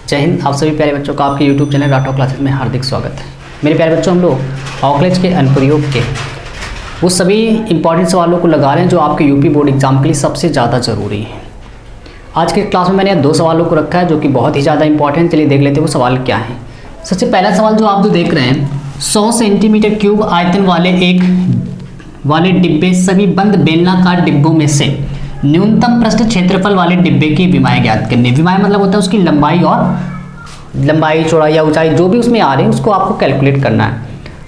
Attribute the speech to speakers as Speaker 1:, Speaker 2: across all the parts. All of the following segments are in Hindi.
Speaker 1: जय हिंद। आप सभी प्यारे बच्चों का आपके YouTube चैनल राठौर क्लासेस में हार्दिक स्वागत है। मेरे प्यारे बच्चों, हम लोग ऑकलेज के अनुप्रयोग के वो सभी इंपॉर्टेंट सवालों को लगा रहे हैं जो आपके यूपी बोर्ड एग्जाम के लिए सबसे ज़्यादा ज़रूरी है। आज के क्लास में मैंने 2 सवालों को रखा है जो कि बहुत ही ज़्यादा इंपॉर्टेंट। चलिए देख लेते हैं वो सवाल क्या है। सबसे पहला सवाल जो आप जो देख रहे हैं, 100 सेंटीमीटर क्यूब आयतन वाले डिब्बे सभी बंद बेलनाकार डिब्बों में से न्यूनतम पृष्ठ क्षेत्रफल वाले डिब्बे की विमाएं ज्ञात करनी। विमाएं मतलब होता है उसकी लंबाई चौड़ाई या ऊंचाई जो भी उसमें आ रही है उसको आपको कैलकुलेट करना है।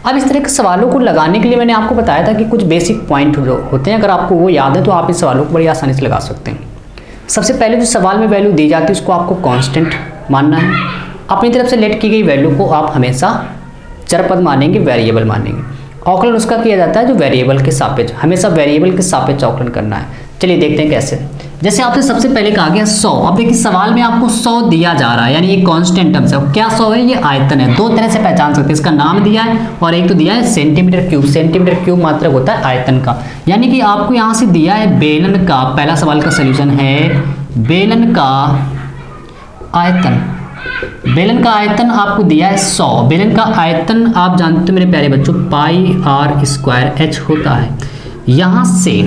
Speaker 1: अब इस तरह के सवालों को लगाने के लिए मैंने आपको बताया था कि कुछ बेसिक पॉइंट जो होते हैं, अगर आपको वो याद है तो आप इस सवालों को बड़ी आसानी से लगा सकते हैं। सबसे पहले जो सवाल में वैल्यू दी जाती है उसको आपको कांस्टेंट मानना है। अपनी तरफ से लेट की गई वैल्यू को आप हमेशा चर पद मानेंगे, वेरिएबल मानेंगे। आकलन उसका किया जाता है जो वेरिएबल के सापेक्ष, हमेशा वेरिएबल के सापेक्ष आकलन करना है। चलिए देखते हैं कैसे। जैसे आपसे सबसे पहले कहा गया 100। अब देखिए सवाल में आपको 100 दिया जा रहा है, यानी ये कांस्टेंट टर्म्स है। क्या 100 है? ये आयतन है। 2 तरह से पहचान सकते हैं, इसका नाम दिया है और एक तो दिया है सेंटीमीटर क्यूब। सेंटीमीटर क्यूब मात्रक होता है आयतन का, यानी कि आपको यहाँ से दिया है बेलन का। पहला सवाल का सोल्यूशन है बेलन का आयतन। बेलन का आयतन आपको दिया है 100। बेलन का आयतन आप जानते हो मेरे प्यारे बच्चों, पाई आर स्क्वायर एच होता है। यहाँ से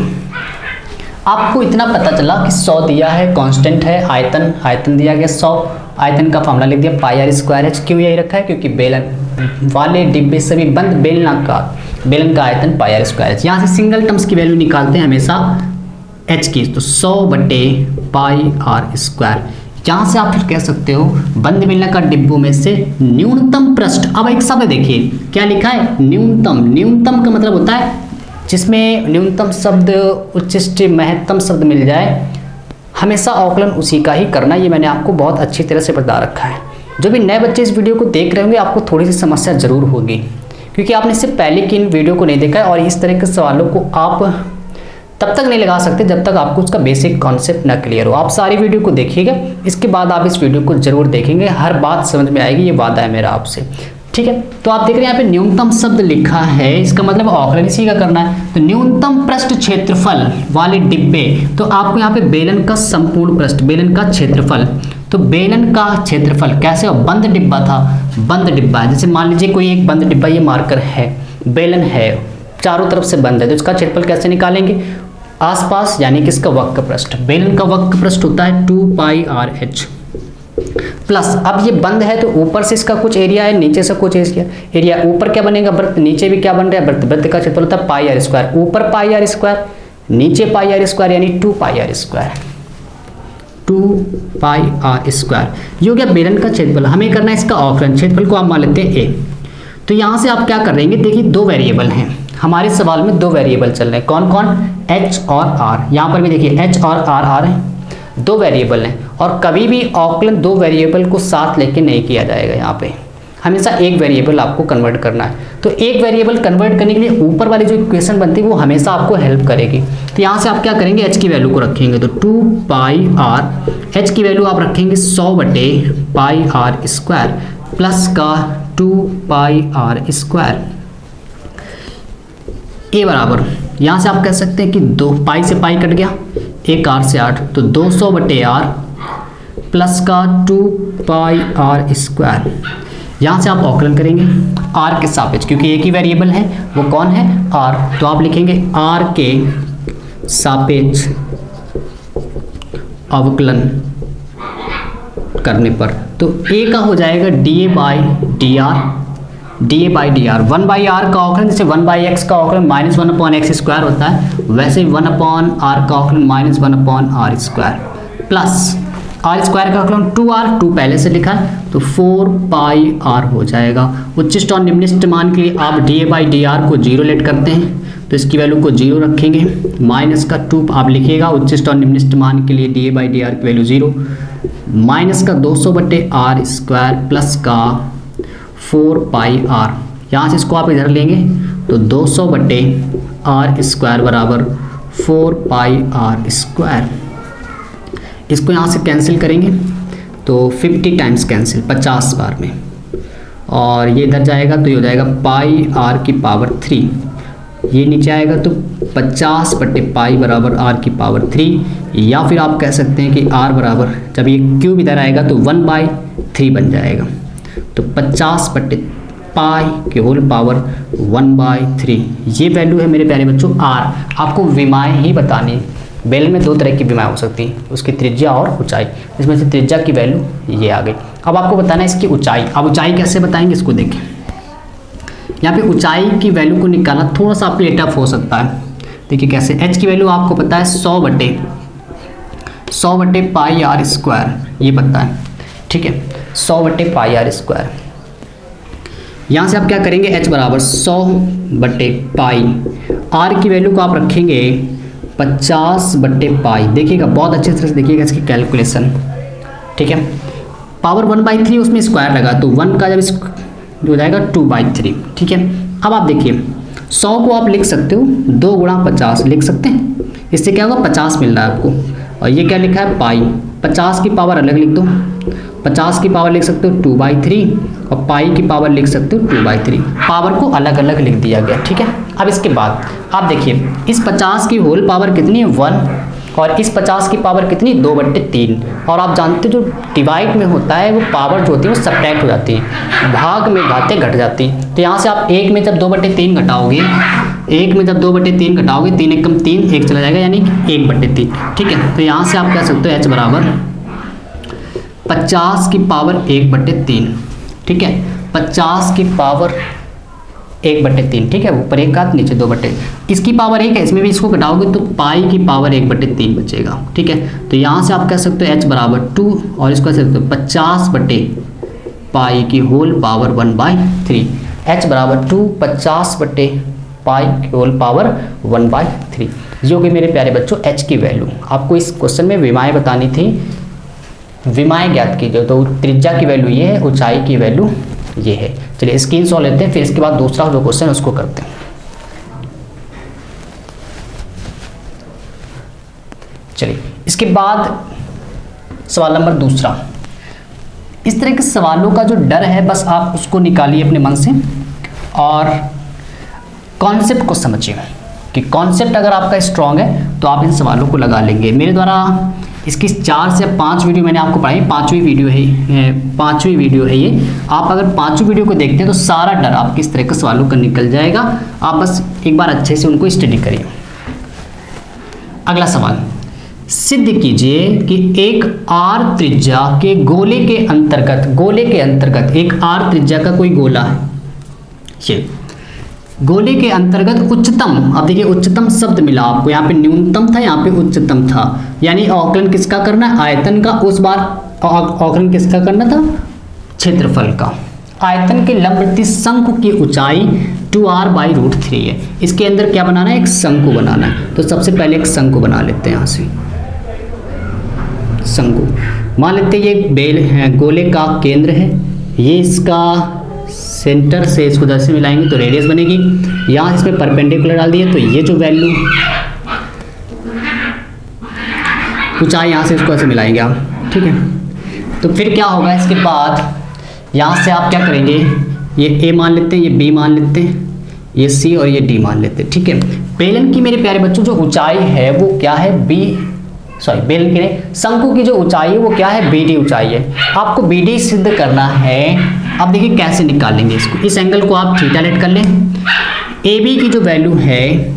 Speaker 1: आपको इतना पता चला कि 100 दिया है, कांस्टेंट है, आयतन दिया गया 100। आयतन का फॉर्मूला लिख दिया पाई आर स्क्वायर एच। क्यों यही रखा है? क्योंकि बेलन वाले डिब्बे सभी बंद बेलनाकार, बेलन का आयतन पाई आर स्क्वायर एच। यहाँ से सिंगल टर्म्स की वैल्यू निकालते हैं हमेशा एच की, तो 100 बटे पाई आर स्क्वायर। यहाँ से आप फिर कह सकते हो बंद बेलनाकार डिब्बों में से न्यूनतम पृष्ठ। अब एक शब्द देखिए क्या लिखा है, न्यूनतम। न्यूनतम का मतलब होता है जिसमें न्यूनतम शब्द, उच्चिष्ट, महत्तम शब्द मिल जाए, हमेशा आकलन उसी का ही करना। ये मैंने आपको बहुत अच्छी तरह से बता रखा है। जो भी नए बच्चे इस वीडियो को देख रहे होंगे आपको थोड़ी सी समस्या जरूर होगी, क्योंकि आपने इससे पहले की इन वीडियो को नहीं देखा है और इस तरह के सवालों को आप तब तक नहीं लगा सकते जब तक आपको उसका बेसिक कॉन्सेप्ट ना क्लियर हो। आप सारी वीडियो को देखिएगा, इसके बाद आप इस वीडियो को जरूर देखेंगे, हर बात समझ में आएगी, ये वादा है मेरा आपसे। ठीक है, तो आप देख रहे हैं यहाँ पे न्यूनतम शब्द लिखा है, इसका मतलब आकलन इसी का करना है। तो न्यूनतम पृष्ठ क्षेत्रफल वाले डिब्बे, तो आपको यहाँ पे बेलन का संपूर्ण पृष्ठ, बेलन का क्षेत्रफल। तो बेलन का क्षेत्रफल कैसे हो? बंद डिब्बा था, बंद डिब्बा है। जैसे मान लीजिए कोई एक बंद डिब्बा, ये मार्कर है, बेलन है, चारों तरफ से बंद है, तो इसका क्षेत्रफल कैसे निकालेंगे? आसपास, यानी कि इसका वक्र पृष्ठ। बेलन का वक्र पृष्ठ होता है 2 पाई आर एच प्लस, अब ये बंद है तो ऊपर से इसका कुछ एरिया है, नीचे से कुछ एरिया। ऊपर क्या बनेगा? वृत्त। नीचे भी क्या बन रहा है? वृत्त। वृत्त का क्षेत्रफल होता है पाई आर स्क्वायर। ऊपर पाई आर स्क्वायर, नीचे पाई आर स्क्वायर, यानी 2 pi R square. 2 pi R square ये हो गया बेलन का क्षेत्रफल। हमें करना है इसका आकलन। क्षेत्रफल को आप मान लेते हैं ए। तो यहाँ से आप क्या कर रहे हैं? देखिए 2 वेरिएबल हैं हमारे सवाल में, 2 वेरिएबल चल रहे हैं। कौन कौन? एच और आर। यहाँ पर भी देखिए एच और आर हैं, 2 वेरिएबल हैं। और कभी भी आकलन 2 वेरिएबल को साथ लेके नहीं किया जाएगा। यहाँ पे हमेशा एक वेरिएबल आपको कन्वर्ट करना है। तो एक वेरिएबल कन्वर्ट करने के लिए ऊपर वाली जो इक्वेशन बनती है वो हमेशा आपको हेल्प करेगी। तो यहाँ से आप क्या करेंगे? एच की वैल्यू को रखेंगे, तो 2 पाई आर। एच की वैल्यू आप रखेंगे 100 बटे पाई आर स्क्वायर प्लस का 2 पाई आर स्क्वायर। ए बराबर, यहाँ से आप कह सकते हैं कि 2 पाई से पाई कट गया, 1 आर से 8, तो 200 बटे आर प्लस का 2 पाई आर स्क्वायर। यहाँ से आप आकलन करेंगे आर के सापेक्ष, क्योंकि एक ही वेरिएबल है, वो कौन है? आर। तो आप लिखेंगे आर के सापेक्ष अवकलन करने पर, तो ए का हो जाएगा D A by D R. D A by D R, 1 by R का आकलन, जैसे 1 बाई एक्स का आकलन -1 अपॉन एक्स स्क्वायर होता है, वैसे 1 अपॉन आर का आकलन -1 upon R square plus R square का आकलन 2r, 2 पहले से लिखा है, तो 4 पाई आर हो जाएगा। उच्चिष्ट और निम्नलिखित मान के लिए आप D A by D are को 0 लेट करते हैं, तो इसकी वैल्यू को 0 रखेंगे, माइनस का 2 आप लिखिएगा। उच्चिष्ट और निम्नलिखित मान के लिए D A by D are की वैल्यू 0, माइनस का 200 बटे आर स्क्वायर प्लस का 4 पाई आर। यहाँ से इसको आप इधर लेंगे तो 200 बटे आर स्क्वायर बराबर 4 पाई आर स्क्वायर। इसको यहाँ से कैंसिल करेंगे तो 50 टाइम्स कैंसिल, 50 बार में, और ये इधर जाएगा तो ये हो जाएगा पाई आर की पावर 3 ये नीचे आएगा तो 50 बटे पाई बराबर आर की पावर 3, या फिर आप कह सकते हैं कि आर बराबर, जब ये क्यूब इधर आएगा तो 1/3 बन जाएगा। तो 50 बटे पाई के होल पावर 1/3, ये वैल्यू है मेरे प्यारे बच्चों आर। आपको विमाएँ ही बतानी है। बेलन में दो तरह की विमाएँ हो सकती हैं, उसकी त्रिज्या और ऊंचाई। इसमें से त्रिज्या की वैल्यू ये आ गई। अब आपको बताना है इसकी ऊंचाई। अब ऊंचाई कैसे बताएंगे इसको देखें। यहाँ पे ऊंचाई की वैल्यू को निकालना थोड़ा सा आपके लिए टफ हो सकता है। देखिए कैसे, एच की वैल्यू आपको पता है 100 बटे पाई आर स्क्वायर, ये पता है, ठीक है, 100 बटे पाई आर स्क्वायर। यहाँ से आप क्या करेंगे, एच बराबर 100 बटे पाई, आर की वैल्यू को आप रखेंगे 50 बटे पाई। देखिएगा बहुत अच्छे तरह से देखिएगा इसकी कैलकुलेशन, ठीक है। पावर 1/3 उसमें स्क्वायर लगा तो 1 का जब हो जाएगा 2/3, ठीक है। अब आप देखिए 100 को आप लिख सकते हो 2 गुणा 50 लिख सकते हैं, इससे क्या होगा 50 मिल रहा है आपको। और ये क्या लिखा है पाई, 50 की पावर अलग लिख दो, 50 की पावर लिख सकते हो 2/3 और पाई की पावर लिख सकते हो 2/3, पावर को अलग अलग लिख दिया गया, ठीक है। अब इसके बाद आप देखिए इस 50 की होल पावर कितनी है 1, और इस 50 की पावर कितनी 2/3। और आप जानते हो जो डिवाइड में होता है वो पावर जो होती है वो सब्ट्रैक्ट हो जाती है, भाग में घाते घट जाती है। तो यहाँ से आप 1 में जब 2/3 घटाओगे, 1 में जब 2/3 घटाओगे 3 × 3 1 चला जाएगा, यानी 1/3, ठीक है। तो यहाँ से आप कह सकते हो एच बराबर 50 की पावर 1/3, ठीक है, 50 की पावर 1/3, ठीक है, ऊपर 1 हाथ नीचे 2/3, इसकी पावर 1 है, इसमें भी इसको घटाओगे तो पाई की पावर 1/3 बचेगा, ठीक है। तो यहाँ से आप कह सकते हो h बराबर 2 और इसको कह सकते हो 50 बटे पाई की होल पावर 1/3, h बराबर 2 50 बटे पाई की होल पावर 1/3, जो कि मेरे प्यारे बच्चों h की वैल्यू। आपको इस क्वेश्चन में विमाएँ बतानी थी, विमाएँ ज्ञात कीजिए। तो त्रिज्या की वैल्यू ये है, ऊंचाई की वैल्यू ये है। चलिए स्क्रीन शॉट लेते हैं, फिर इसके बाद दूसरा जो क्वेश्चन है उसको करते हैं। चलिए इसके बाद सवाल नंबर दूसरा। इस तरह के सवालों का जो डर है बस आप उसको निकालिए अपने मन से और कॉन्सेप्ट को समझिए कि कॉन्सेप्ट अगर आपका स्ट्रांग है तो आप इन सवालों को लगा लेंगे। मेरे द्वारा इसकी 4 से 5 वीडियो मैंने आपको पढ़ाई, 5वीं वीडियो है ये। आप अगर 5वीं वीडियो को देखते हैं तो सारा डर आपके इस तरह के सवालों का निकल जाएगा। आप बस एक बार अच्छे से उनको स्टडी करिए। अगला सवाल, सिद्ध कीजिए कि एक आर त्रिज्या के गोले के अंतर्गत एक आर त्रिज्या का कोई गोला है, ये गोले के अंतर्गत उच्चतम, अब देखिए उच्चतम शब्द मिला आपको, यहाँ पे न्यूनतम था, यहाँ पे उच्चतम था, यानी आकलन किसका करना है, आयतन का। उस बार आकलन किसका करना था, क्षेत्रफल का। आयतन के लंबवृत्तीय शंकु की ऊंचाई 2r/√3 है। इसके अंदर क्या बनाना है, एक शंकु बनाना है। तो सबसे पहले एक शंकु बना लेते हैं। यहाँ से शंकु मान लेते हैं, ये बेल है, गोले का केंद्र है, ये इसका सेंटर से इसको 10 से मिलाएंगे तो रेडियस बनेगी। यहाँ इसमें परपेंडिकुलर डाल दिए तो ये जो वैल्यू ऊंचाई यहाँ से इसको ऐसे मिलाएंगे आप, ठीक है। तो फिर क्या होगा, इसके बाद यहाँ से आप क्या करेंगे, ये ए मान लेते हैं, ये बी मान लेते हैं, ये सी और ये डी मान लेते हैं, ठीक है। बेलन की मेरे प्यारे बच्चों जो ऊंचाई है वो क्या है, बेलन की नहीं, शंकु की जो ऊंचाई है वो क्या है, BD ऊंचाई है। आपको BD सिद्ध करना है। अब देखिए कैसे निकालेंगे इसको। इस एंगल को आप थीटा लेट कर लें। AB की जो वैल्यू है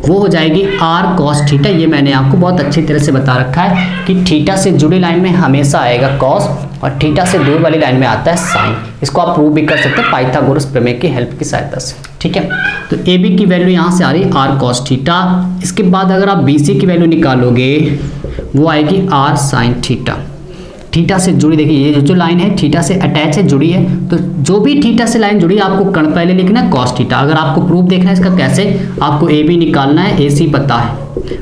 Speaker 1: वो हो जाएगी r cos थीटा। ये मैंने आपको बहुत अच्छी तरह से बता रखा है कि थीटा से जुड़ी लाइन में हमेशा आएगा cos और थीटा से दूर वाली लाइन में आता है साइन। इसको आप प्रूव भी कर सकते हैं पाइथागोरस प्रमेय की हेल्प की सहायता से, ठीक है। तो AB की वैल्यू यहाँ से आ रही है r cos थीटा। इसके बाद अगर आप BC की वैल्यू निकालोगे वो आएगी r sin थीटा। थीटा से जुड़ी, देखिए ये जो लाइन है थीटा से अटैच है, जुड़ी है, तो जो भी थीटा से लाइन जुड़ी है आपको कर्ण पहले लिखना है cos थीटा। अगर आपको प्रूफ देखना है इसका कैसे, आपको AB निकालना है, AC पता है,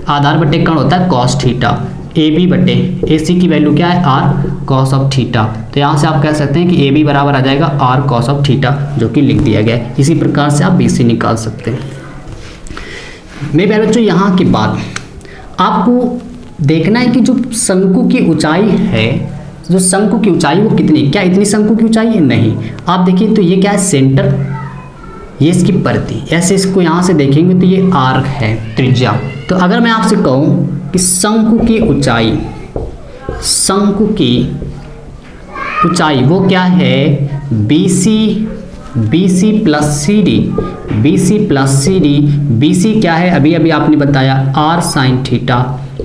Speaker 1: आधार बटे कर्ण होता है cos थीटा, AB बटे AC की वैल्यू क्या है, r cos ऑफ थीटा। तो यहाँ से आप कह सकते हैं कि AB बराबर आ जाएगा r cos ऑफ थीटा, जो कि लिख दिया गया है। इसी प्रकार से आप BC निकाल सकते हैं। मेरे प्यारे बच्चों, यहाँ के बाद आपको देखना है कि जो शंकु की ऊंचाई है, जो शंकु की ऊंचाई वो कितनी, क्या इतनी शंकु की ऊंचाई है, नहीं। आप देखिए तो ये क्या है, सेंटर, ये इसकी परिधि, ऐसे इसको यहाँ से देखेंगे तो ये आर्क है त्रिज्या। तो अगर मैं आपसे कहूँ कि शंकु की ऊंचाई, शंकु की ऊंचाई वो क्या है, BC plus CD, BC plus CD, BC क्या है अभी अभी आपने बताया R साइन थीटा,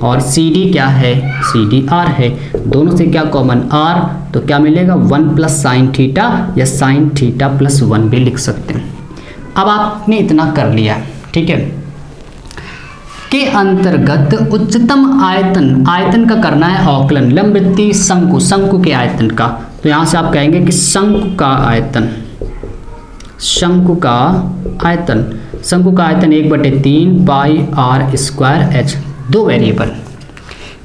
Speaker 1: और CD क्या है, CD R है, दोनों से क्या कॉमन R, तो क्या मिलेगा 1 प्लस साइन थीटा या साइन थीटा प्लस 1 भी लिख सकते हैं। अब आपने इतना कर लिया, ठीक है, के अंतर्गत उच्चतम आयतन, आयतन का करना है अवकलन, लंबवृत्तीय शंकु, शंकु के आयतन का। तो यहाँ से आप कहेंगे कि शंकु का आयतन, शंकु का आयतन, शंकु का आयतन 1/3 पाई R स्क्वायर H, दो वेरिएबल,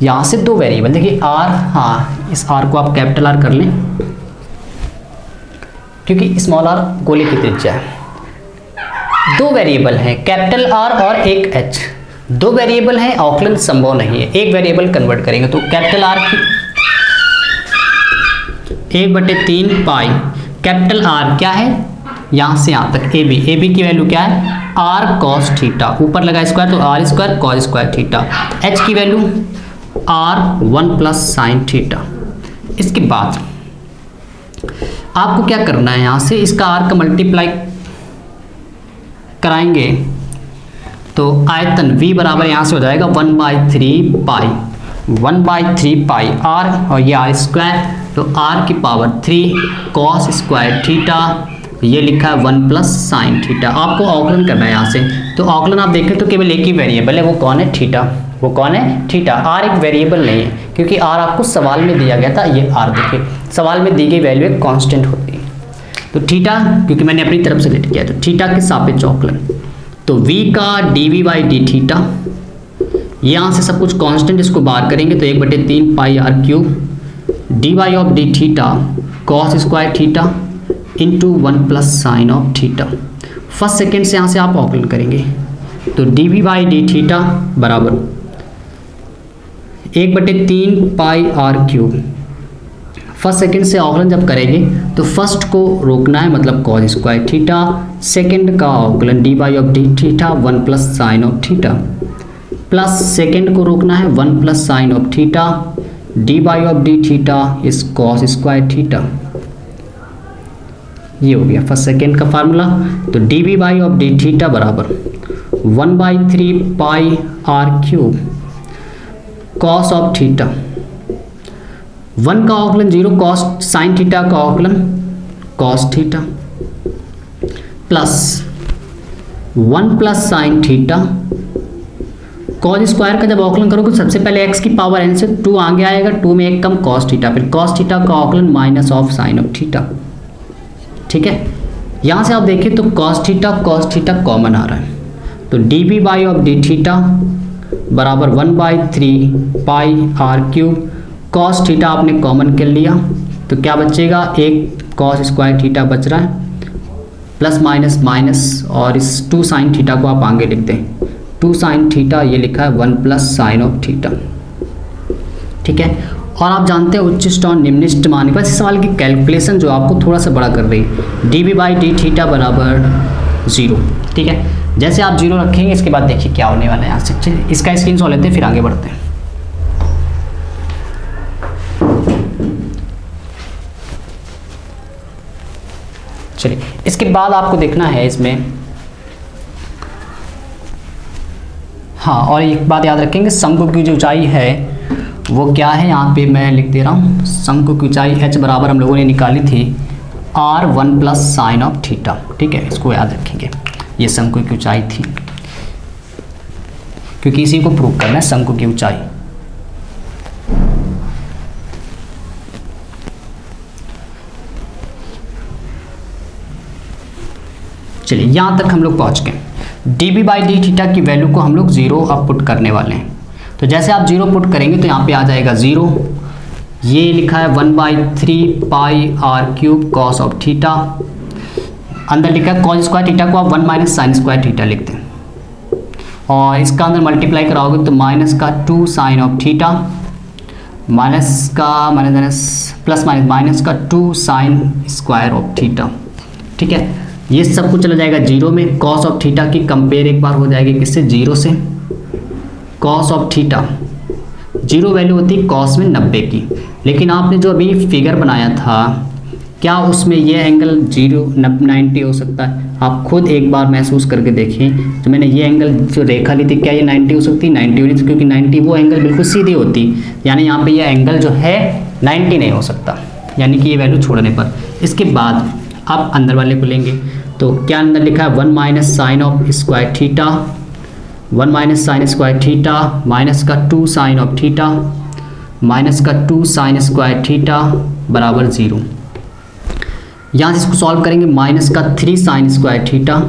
Speaker 1: यहाँ से दो वेरिएबल, देखिए R, हाँ इस R को आप कैपिटल R कर लें क्योंकि स्मॉल r गोले की त्रिज्या है। दो वेरिएबल हैं कैपिटल R और एक H, दो वेरिएबल हैं, अवकलन संभव नहीं है, एक वेरिएबल कन्वर्ट करेंगे तो कैपिटल R की 1/3 पाई, कैपिटल R क्या है यहाँ से यहाँ तक AB की वैल्यू क्या है R cos थीटा, ऊपर लगा स्क्वायर तो R square cos square theta, H की value R 1 plus sine theta. इसके बाद आपको क्या करना है, यहाँ से इसका R का मल्टीप्लाई कराएंगे तो आयतन V बराबर यहाँ से हो जाएगा 1/3 पाई, 1/3 पाई R और ये R स्क्वायर, तो R की पावर 3 cos स्क्वायर थीटा, ये लिखा है 1 प्लस साइन थीटा। आपको अवकलन करना है यहाँ से, तो अवकलन आप देखें तो केवल एक ही वेरिएबल है, वो कौन है, थीटा, वो कौन है, थीटा। R एक वेरिएबल नहीं है क्योंकि R आपको सवाल में दिया गया था, ये R देखिए सवाल में दी गई वैल्यू एक कांस्टेंट होती है, तो थीटा क्योंकि मैंने अपनी तरफ से लिख किया तो थीटा के सापेक्ष अवकलन, तो V का dV/d थीटा, यहाँ से सब कुछ कांस्टेंट, इसको बाहर करेंगे तो 1/3 पाई R³ dy of d theta cos square theta into 1 plus sign of theta. First second से यहाँ से आप अवकलन करेंगे तो dV/d थीटा बराबर 1/3 पाई R³। फर्स्ट सेकेंड से अवकलन जब करेंगे तो फर्स्ट को रोकना है मतलब cos स्क्वायर थीटा, सेकेंड का अवकलन dy of d theta 1 plus sign of theta, plus second को रोकना है 1 plus sign of theta, dy of d theta is cos square theta. ये हो गया फर्स्ट सेकेंड का फार्मूला, तो dV ऑफ d थीटा बराबर 1/3 पाई R³ cos ऑफ थीटा, 1 का अवकलन 0 cos साइन थीटा का अवकलन cos theta, plus 1 plus sine theta, cos square का जब अवकलन करोगे तो सबसे पहले x की पावर n से 2 आगे आएगा, 2 में 1 कम cos थीटा, फिर cos थीटा का अवकलन minus of sine of theta, ठीक है। यहाँ से आप देखें तो cos थीटा कॉमन आ रहा है, तो dV ऑफ d थीटा बराबर 1/3 पाई R³ cos थीटा आपने कॉमन कर लिया तो क्या बचेगा, एक cos स्क्वायर थीटा बच रहा है, प्लस माइनस माइनस, और इस 2 साइन थीटा को आप आगे लिख दें, 2 साइन थीटा, ये लिखा है 1 प्लस साइन ऑफ थीटा, ठीक है। और आप जानते हैं उच्चिष्ट और निम्निष्ट मान, बस इस सवाल की कैलकुलेशन जो आपको थोड़ा सा बड़ा कर रही है, dV/d थीटा बराबर 0, ठीक है। जैसे आप 0 रखेंगे इसके बाद देखिए क्या होने वाला है, यहाँ से चलिए इसका स्क्रीनशॉट लेते हैं फिर आगे बढ़ते हैं। चलिए इसके बाद आपको देखना है इसमें, हाँ और एक बात याद रखेंगे, शंकु की जो ऊंचाई है वो क्या है, यहाँ पे मैं लिख दे रहा हूँ, शंकु की ऊंचाई h बराबर हम लोगों ने निकाली थी R 1 plus sign of theta, ठीक है, इसको याद रखेंगे, ये शंकु की ऊंचाई थी क्योंकि इसी को प्रूव करना है शंकु की ऊंचाई। चलिए यहाँ तक हम लोग पहुँच गए, dV/d थीटा की वैल्यू को हम लोग 0 अब पुट करने वाले हैं, तो जैसे आप 0 पुट करेंगे तो यहाँ पे आ जाएगा 0, ये लिखा है 1/3 पाई R³ cos ऑफ थीटा, अंदर लिखा है cos स्क्वायर थीटा को आप 1 माइनस साइन स्क्वायर थीटा लिखते हैं, और इसका अंदर मल्टीप्लाई कराओगे तो माइनस का 2 साइन ऑफ थीटा, माइनस का माइनस प्लस माइनस का 2 साइन स्क्वायर ऑफ थीटा, ठीक है। ये सब कुछ चला जाएगा जीरो में। कॉस ऑफ थीटा की कंपेयर एक बार हो जाएगी किससे, जीरो से। Cos of theta zero value होती है कॉस में 90 की, लेकिन आपने जो अभी फिगर बनाया था क्या उसमें ये एंगल 90 हो सकता है? आप खुद एक बार महसूस करके देखें, जो मैंने ये एंगल जो रेखा ली थी क्या ये 90 हो सकती है? 90 नहीं, क्योंकि 90 वो एंगल बिल्कुल सीधी होती, यानी यहाँ पे ये एंगल जो है 90 नहीं हो सकता, यानी कि ये वैल्यू छोड़ने पर। इसके बाद आप अंदर वाले को लेंगे तो क्या अंदर लिखा है 1 minus sine of square theta, 1 minus sine square theta minus का 2 साइन ऑफ थीटा माइनस का 2 साइन स्क्वायर थीटा बराबर 0। यहाँ से इसको सॉल्व करेंगे, माइनस का 3 साइन स्क्वायर थीटा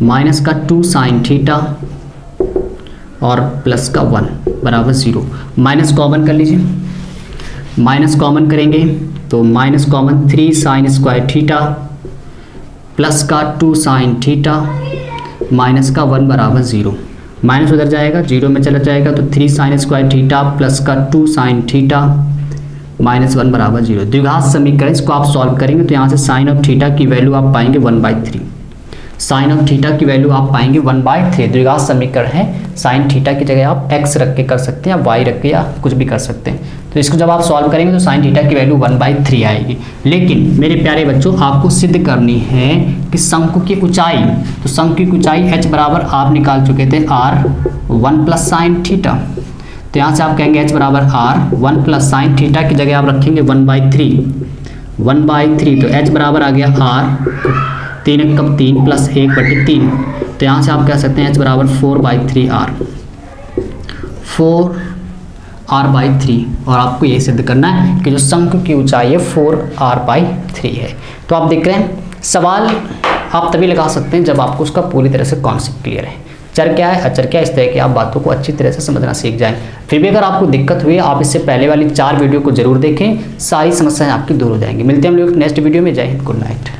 Speaker 1: माइनस का 2 साइन थीटा और प्लस का 1 बराबर 0। माइनस कॉमन कर लीजिए, माइनस कॉमन करेंगे तो minus common 3 sign square theta plus का 2 साइन थीटा माइनस का 1 बराबर 0। माइनस उधर जाएगा, 0 में चला जाएगा तो 3 साइन स्क्वायर थीटा प्लस का 2 साइन थीटा माइनस 1 बराबर 0। द्विघात समीकरण इसको आप सॉल्व करेंगे तो यहाँ से साइन ऑफ थीटा की वैल्यू आप पाएंगे 1/3। साइन ऑफ थीटा की वैल्यू आप पाएंगे 1/3। द्विघात समीकरण है, साइन थीटा की जगह आप x रख के कर सकते हैं या y रख के या कुछ भी कर सकते हैं। तो इसको जब आप सॉल्व करेंगे तो साइन थीटा की वैल्यू 1/3 आएगी। लेकिन मेरे प्यारे बच्चों आपको सिद्ध करनी है कि शंकु की ऊंचाई, तो शंकु की ऊंचाई h बराबर आप निकाल चुके थे r1 प्लस साइन थीटा, तो यहाँ से आप कहेंगे h बराबर r1 प्लस साइन थीटा की जगह आप रखेंगे 1/3 तो h बराबर आ गया r 3 कब 3 प्लस 1/3, तो यहाँ से आप कह सकते हैं h बराबर 4/3r, 4r/3। और आपको ये सिद्ध करना है कि जो शंकु की ऊंचाई है 4r/3 है। तो आप देख रहे हैं सवाल आप तभी लगा सकते हैं जब आपको उसका पूरी तरह से कॉन्सेप्ट क्लियर है, चर क्या है अचर क्या, इस तरह की आप बातों को अच्छी तरह से समझना सीख जाएं। फिर भी अगर आपको दिक्कत हुई आप इससे पहले वाली 4 वीडियो को जरूर देखें, सारी समस्याएं आपकी दूर हो जाएंगी। मिलते हैं हम लोग नेक्स्ट वीडियो में। जय हिंद, गुड नाइट।